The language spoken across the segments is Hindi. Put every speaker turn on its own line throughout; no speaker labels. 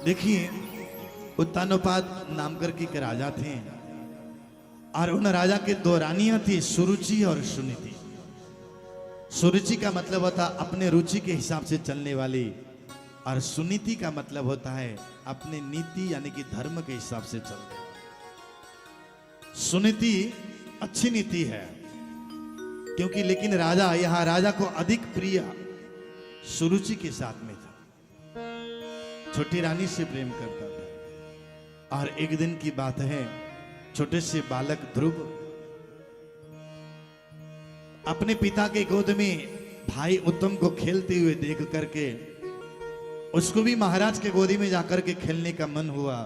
देखिए, उत्तानोपात नाम करके के राजा थे और उन राजा के दो रानियां थी, सुरुचि और सुनीति। सुरुचि का मतलब होता अपने रुचि के हिसाब से चलने वाली, और सुनीति का मतलब होता है अपने नीति यानी कि धर्म के हिसाब से चलने वाली। सुनीति अच्छी नीति है, क्योंकि लेकिन राजा, यहां राजा को अधिक प्रिय सुरुचि के साथ में था, छोटी रानी से प्रेम करता था। और एक दिन की बात है, छोटे से बालक ध्रुव अपने पिता के गोद में भाई उत्तम को खेलते हुए देख करके उसको भी महाराज के गोदी में जाकर के खेलने का मन हुआ।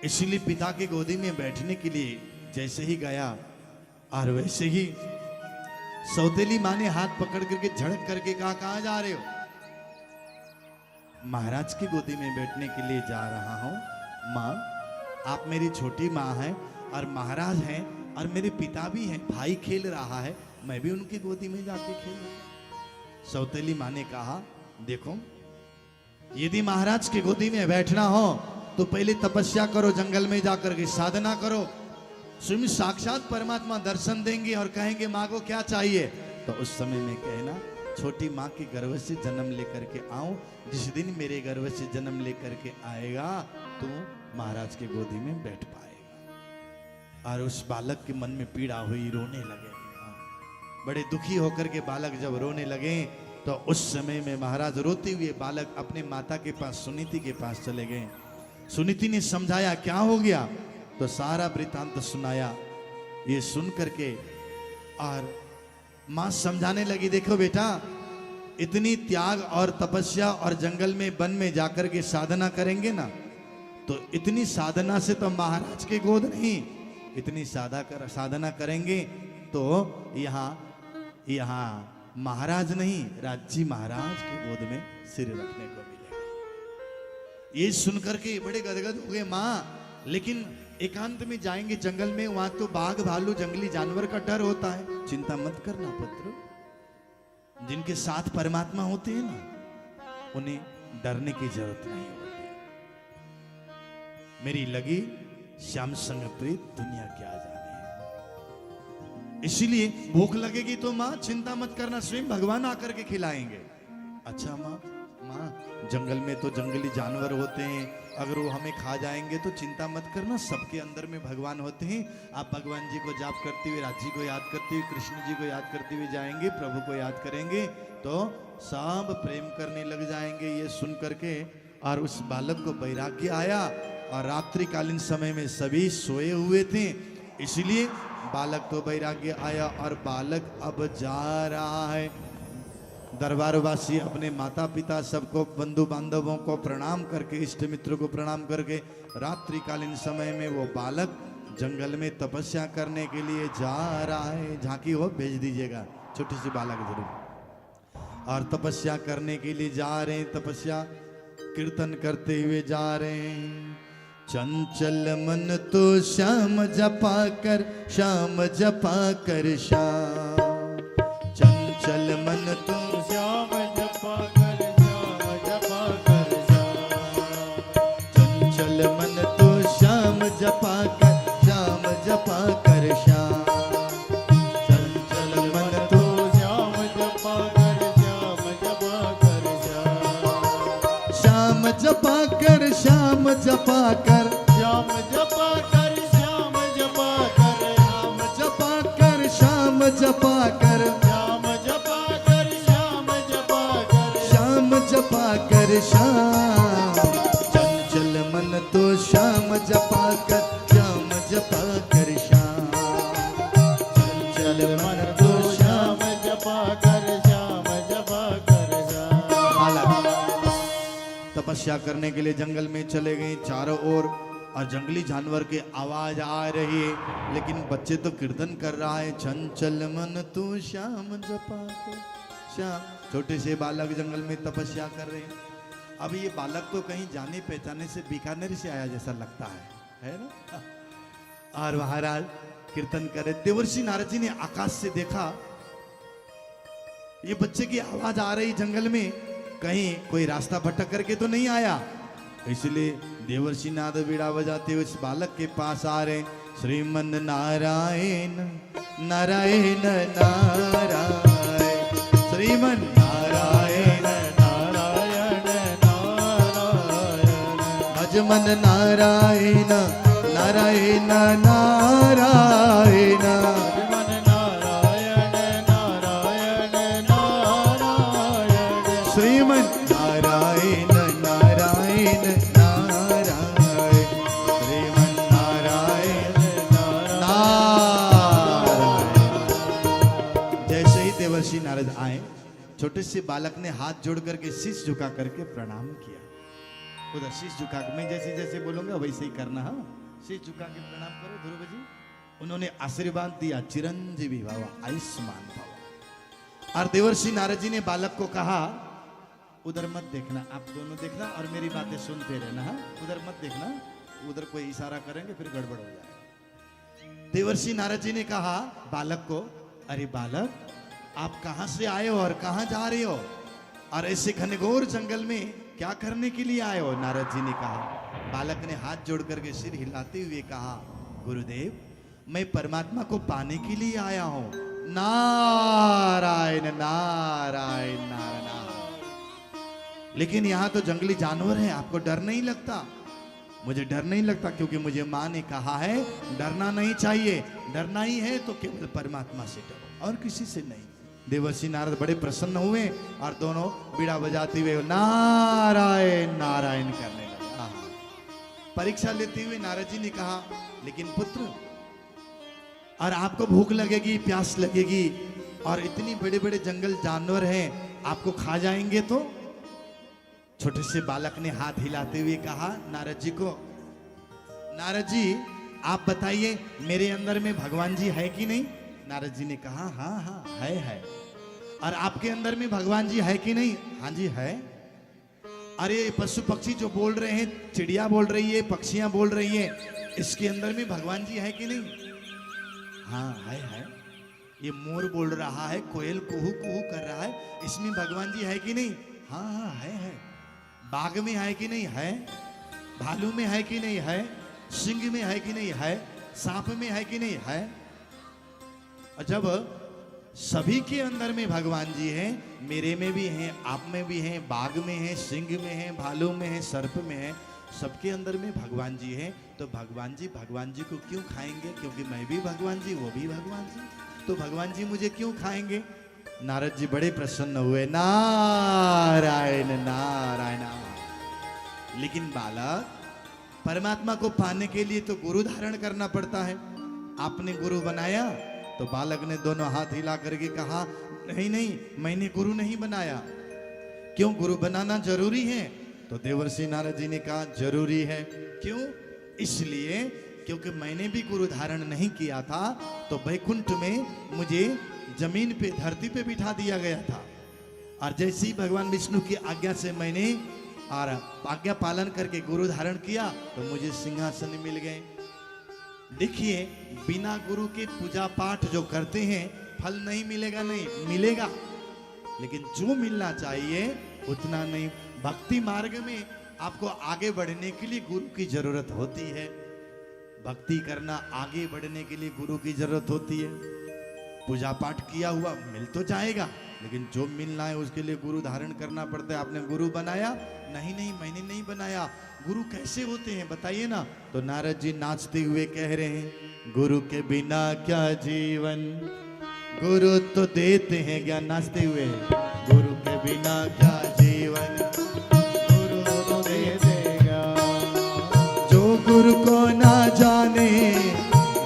इसलिए पिता के गोदी में बैठने के लिए जैसे ही गया, और वैसे ही सौतेली माँ ने हाथ पकड़ करके झड़क करके कहा, कहां जा रहे हो? महाराज की गोदी में बैठने के लिए जा रहा हूं माँ, आप मेरी छोटी माँ हैं और महाराज हैं और मेरे पिता भी हैं, भाई खेल रहा है, मैं भी उनकी गोदी में जाके खेलूं। सौतेली माँ ने कहा, देखो यदि महाराज की गोदी में बैठना हो तो पहले तपस्या करो, जंगल में जाकर के साधना करो, स्वयं साक्षात परमात्मा दर्शन देंगे और कहेंगे मांगो क्या चाहिए। तो उस समय में कहना, छोटी माँ के गर्भ से जन्म लेकर के आऊं, जिस दिन मेरे गर्भ से जन्म लेकर के आएगा तो महाराज के गोदी में बैठ पाएगा। और उस बालक के मन में पीड़ा हुई, रोने लगे। बड़े दुखी होकर के बालक जब रोने लगे तो उस समय में महाराज रोते हुए बालक अपने माता के पास, सुनीति के पास चले गए। सुनीति ने समझाया क्या हो गया, तो सारा वृतांत सुनाया। ये सुन करके और मां समझाने लगी, देखो बेटा, इतनी त्याग और तपस्या और जंगल में वन में जाकर के साधना करेंगे ना, तो इतनी साधना से तो महाराज के गोद नहीं, इतनी साधना करेंगे तो यहाँ महाराज नहीं, राज्य महाराज के गोद में सिर रखने को मिलेगा। ये सुनकर के बड़े गदगद हो गए माँ, लेकिन एकांत में जाएंगे जंगल में, वहां तो बाघ भालू जंगली जानवर का डर होता है। चिंता मत करना पुत्र, जिनके साथ परमात्मा होते हैं ना, उन्हें डरने की जरूरत नहीं होती। मेरी लगी श्याम संग प्रीत दुनिया क्या जाने। इसीलिए भूख लगेगी तो माँ चिंता मत करना, स्वयं भगवान आकर के खिलाएंगे। अच्छा माँ, जंगल में तो जंगली जानवर होते हैं, अगर वो हमें खा जाएंगे तो चिंता मत करना, सबके अंदर में भगवान होते हैं। आप भगवान जी को जाप करते हुए, राज जी को याद करते हुए, कृष्ण जी को याद करते हुए जाएंगे, प्रभु को याद करेंगे तो सब प्रेम करने लग जाएंगे। ये सुन करके और उस बालक को वैराग्य आया, और रात्रिकालीन समय में सभी सोए हुए थे, इसलिए बालक को वैराग्य आया। और बालक अब जा रहा है। दरबारवासी अपने माता पिता सबको, बंधु बांधवों को प्रणाम करके, इष्ट मित्रों को प्रणाम करके, रात्रिकालीन समय में वो बालक जंगल में तपस्या करने के लिए जा रहा है। झांकी हो भेज दीजिएगा, छोटी सी बालक जरूर। और तपस्या करने के लिए जा रहे हैं, तपस्या कीर्तन करते हुए जा रहे हैं। चंचल मन तो श्याम जपा कर, श्याम जपा कर श्याम, चंचल मन तो
श्याम जपा कर, श्याम जपा कर श्याम,
चंचल मन तो श्याम जपा कर, श्याम जपा कर श्याम, चंचल मन तो
श्याम जपा कर, श्याम जपा कर
श्याम
श्याम,
जपा कर, श्याम जपा कर,
श्याम जपा कर, श्याम जपा कर,
श्याम जपा कर, श्याम जपा कर,
श्याम जपा कर, श्याम जपा कर,
श्याम जपा कर श्याम, चंचल मन तो श्याम जपा कर, श्याम जपा कर श्याम, चंचल मन तो श्याम
श्याम जपा कर, श्याम जपा कर श्याम।
बालक तपस्या करने के लिए जंगल में चले गए। चारों ओर और जंगली जानवर की आवाज आ रही है, लेकिन बच्चे तो कीर्तन कर रहा है, चंचल मन तू श्याम जपा कर श्याम। छोटे से बालक जंगल में तपस्या कर रहे हैं। अब ये बालक तो कहीं जाने पहचाने से बीकानेर से आया जैसा लगता है ना। और महाराज कीर्तन करे, देवर्षि नारद जी ने आकाश से देखा, ये बच्चे की आवाज आ रही जंगल में, कहीं कोई रास्ता भटक करके तो नहीं आया। इसलिए देवर्षि नारद बीड़ा बजाते हुए इस बालक के पास आ रहे, श्रीमन नारायण नारायण नारायण, श्रीमन नारायण
नारायण नारायण
भजमन नारायण नारायण नारायण,
मन नारायण नारायण नारायण
श्रीमन नारायण नारायण नारायण, श्रीमन नारायण नारायण। जैसे ही देवर्षि नारद आए, छोटे से बालक ने हाथ जोड़ करके शीश झुका करके प्रणाम किया। उधर शीश झुका के मैं जैसे जैसे बोलूंगा वैसे ही करना। हाँ, शीश झुका के प्रणाम करो ध्रुव जी। उन्होंने आशीर्वाद दिया, चिरंजीवी भव आयुष्मान भव। और देवर्षि नारद जी ने बालक को कहा, उधर मत देखना, आप दोनों देखना और मेरी बातें सुनते रहना। हाँ, उधर मत देखना, उधर कोई इशारा करेंगे फिर गड़बड़ हो जाएगा। देवर्षि नारद जी ने कहा बालक को, अरे बालक, आप कहां से आए हो और कहां जा रहे हो, और ऐसे घनघोर जंगल में क्या करने के लिए आए हो? नारद जी ने कहा, बालक ने हाथ जोड़ करके सिर हिलाते हुए कहा, गुरुदेव, मैं परमात्मा को पाने के लिए आया हूं। नारायण नारायण नारायण। लेकिन यहां तो जंगली जानवर है, आपको डर नहीं लगता? मुझे डर नहीं लगता, क्योंकि मुझे माँ ने कहा है डरना नहीं चाहिए, डरना ही है तो केवल परमात्मा से डरो और किसी से नहीं। देवर्षि नारद बड़े प्रसन्न हुए और दोनों बीड़ा बजाते हुए नारायण नारायण करने लगे। हाँ। परीक्षा लेते हुए नारद जी ने कहा, लेकिन पुत्र, और आपको भूख लगेगी, प्यास लगेगी, और इतनी बड़े बड़े जंगल जानवर हैं, आपको खा जाएंगे तो? छोटे से बालक ने हाथ हिलाते हुए कहा नारद जी को, नारद जी आप बताइए मेरे अंदर में भगवान जी है कि नहीं? नारद जी ने कहा, हाँ हाँ है। और आपके अंदर में भगवान जी है कि नहीं? हाँ जी है। अरे पशु पक्षी जो बोल रहे हैं, चिड़िया बोल रही है, पक्षियां बोल रही है, इसके अंदर में भगवान जी है कि नहीं? हाँ है। ये मोर बोल रहा है, कोयल कुहू कुहू कर रहा है, इसमें भगवान जी है कि नहीं? हाँ है। बाघ में है कि नहीं? है। भालू में है कि नहीं? है। सिंह में है कि नहीं? है। सांप में है कि नहीं? है। जब सभी के अंदर में भगवान जी हैं, मेरे में भी हैं, आप में भी हैं, बाघ में हैं, सिंह में हैं, भालू में हैं, सर्प में हैं, सबके अंदर में भगवान जी हैं, तो भगवान जी को क्यों खाएंगे? क्योंकि मैं भी भगवान जी, वो भी भगवान जी, तो भगवान जी मुझे क्यों खाएंगे? नारद जी बड़े प्रसन्न हुए, नारायण नारायण। लेकिन बालक, परमात्मा को पाने के लिए तो गुरु धारण करना पड़ता है। आपने गुरु बनाया? तो बालक ने दोनों हाथ हिला करके कहा, नहीं, मैंने गुरु नहीं बनाया। क्यों, गुरु बनाना जरूरी है? तो देवर्षि नारद जी ने कहा, जरूरी है। क्यों? इसलिए क्योंकि मैंने भी गुरु धारण नहीं किया था, तो वैकुंठ में मुझे जमीन पे, धरती पे बिठा दिया गया था, और जैसे ही भगवान विष्णु की आज्ञा से मैंने और आज्ञा पालन करके गुरु धारण किया, तो मुझे सिंहासन मिल गए। देखिए, बिना गुरु के पूजा पाठ जो करते हैं, फल नहीं मिलेगा, नहीं मिलेगा, लेकिन जो मिलना चाहिए उतना नहीं। भक्ति मार्ग में आपको आगे बढ़ने के लिए गुरु की जरूरत होती है। भक्ति करना, आगे बढ़ने के लिए गुरु की जरूरत होती है। पूजा पाठ किया हुआ मिल तो जाएगा, लेकिन जो मिलना है उसके लिए गुरु धारण करना पड़ता है। आपने गुरु बनाया? नहीं, मैंने नहीं बनाया। गुरु कैसे होते हैं बताइए ना? तो नारद जी नाचते हुए कह रहे हैं, गुरु के बिना क्या जीवन, गुरु तो देते हैं ज्ञान। नाचते हुए, गुरु के बिना क्या जीवन, गुरु तो देते ज्ञान। जो गुरु को ना जाने,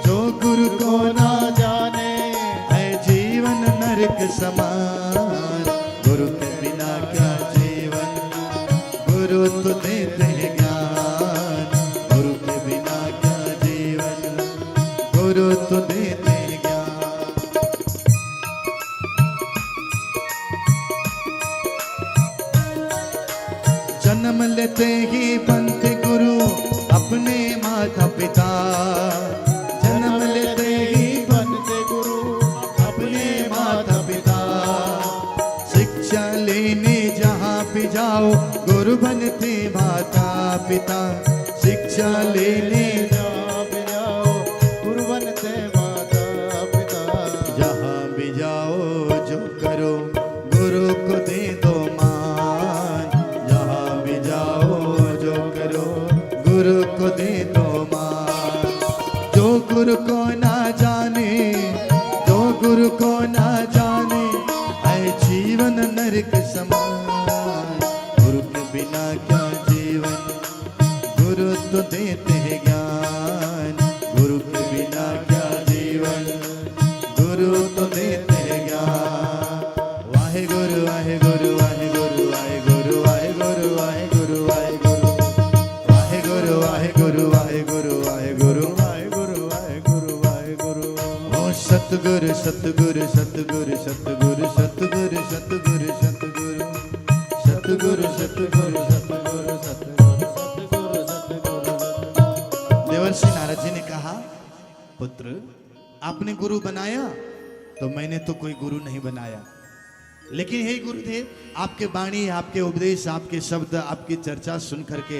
जो गुरु को ना जाने, है जीवन नरक समान। गुरु के बिना क्या जीवन, गुरु तो देते हैं ज्ञान। गुरु के बिना क्या जीवन, गुरु तो देते हैं ज्ञान। जन्म लेते ही बनते गुरु अपने माता पिता। जन्म लेते ही बनते गुरु अपने माता पिता। शिक्षा लेने जहाँ भी जाओ गुरु बनते माता। पिता शिक्षा लेने
जहाँ भी जाओ गुरु बनते माता पिता।
जहाँ भी जाओ जो करो गुरु को दे दो मान। जहाँ भी जाओ जो करो गुरु को दे दो मान। जो गुरु को ना जाने, जो गुरु को ना जाने, है जीवन नरक समान। गुरु के बिना क्या जीवन, गुरु तो देते हैं ज्ञान। गुरु के बिना क्या जीवन, गुरु तो देते हैं ज्ञान। वाहे गुरु वाहे गुरु वाहे गुरु वाहे गुरु वाहे गुरु वाहे गुरु वाहे गुरु वाहे गुरु वाहे गुरु वाहे गुरु वाहे गुरु
वाहे गुरु वाहे गुरु वाहे गुरु।
ओ सतगुरु सतगुरु सतगुरु सतगुरु सतगुरु सतगुरु सतगुरु सतगुरु सतगुरु सतगुरु सतगुरु सतगुरु। देवर्षि नारद जी ने कहा, पुत्र आपने गुरु बनाया तो मैंने तो कोई गुरु नहीं बनाया, लेकिन हे गुरुदेव आपके वाणी, आपके उपदेश, आपके शब्द, आपकी चर्चा सुन करके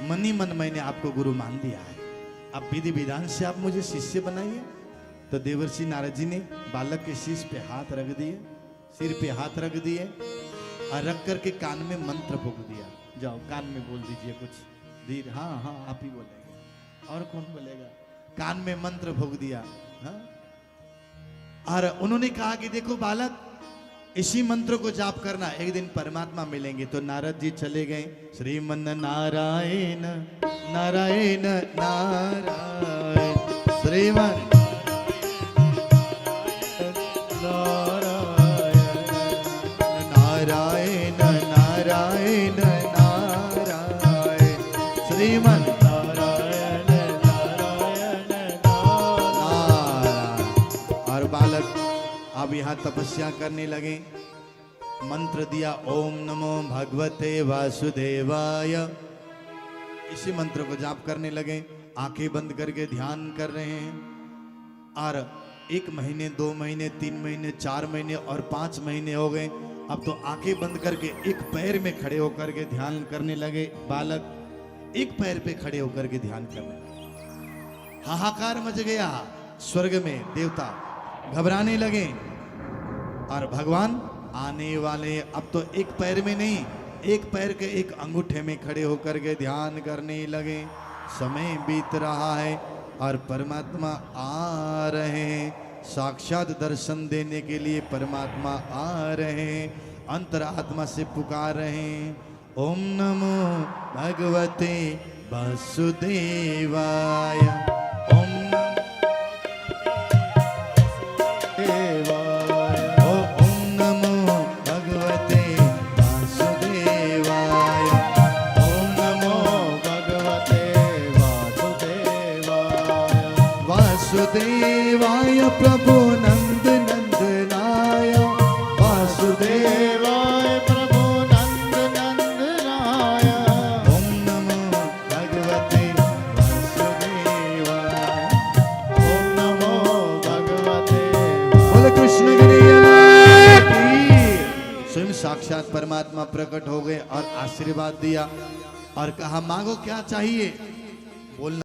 मन ही मन मैंने आपको गुरु मान लिया है। अब विधि विधान से आप मुझे शिष्य बनाइए। तो देवर्षि नारद जी ने बालक के शीश पे हाथ रख दिए, सिर पे हाथ रख दिए और रख करके कान में मंत्र फूंक दिया। जाओ कान में बोल दीजिए कुछ धीरे। हाँ हाँ आप ही बोलेंगे, और कौन बोलेगा। कान में मंत्र फूंक दिया। हाँ? और उन्होंने कहा कि देखो बालक, इसी मंत्र को जाप करना, एक दिन परमात्मा मिलेंगे। तो नारद जी चले गए। श्रीमन नारायण नारायण नारायण, श्रीमन नारायण नारायण नारायण, श्रीमन
नारायण नारायण
नारायण। और बालक अब यहाँ तपस्या करने लगे। मंत्र दिया, ओम नमो भगवते वासुदेवाय। इसी मंत्र को जाप करने लगे। आंखें बंद करके ध्यान कर रहे हैं। और 1 महीने, 2 महीने, 3 महीने, 4 महीने और 5 महीने हो गए। अब तो आंखें बंद करके एक पैर में खड़े होकर के ध्यान करने लगे। बालक एक पैर पे खड़े होकर के ध्यान करने लगे। हाहाकार मच गया स्वर्ग में। देवता घबराने लगे और भगवान आने वाले। अब तो एक पैर में नहीं, एक पैर के एक अंगूठे में खड़े होकर के ध्यान करने लगे। समय बीत रहा है और परमात्मा आ रहे हैं। साक्षात दर्शन देने के लिए परमात्मा आ रहे हैं। अंतरात्मा से पुकार रहे हैं, ओम नमो भगवते वासुदेवाय। ओम वासुदेवाय प्रभु नंद नंदनाय। वासुदेवाय
प्रभु नंद नंदनाय।
ओम नमो भगवते वासुदेवाय।
ओम नमो भगवते।
बोले कृष्ण कन्हैया की। स्वयं साक्षात परमात्मा प्रकट हो गए और आशीर्वाद दिया और कहा, मांगो क्या चाहिए। बोलना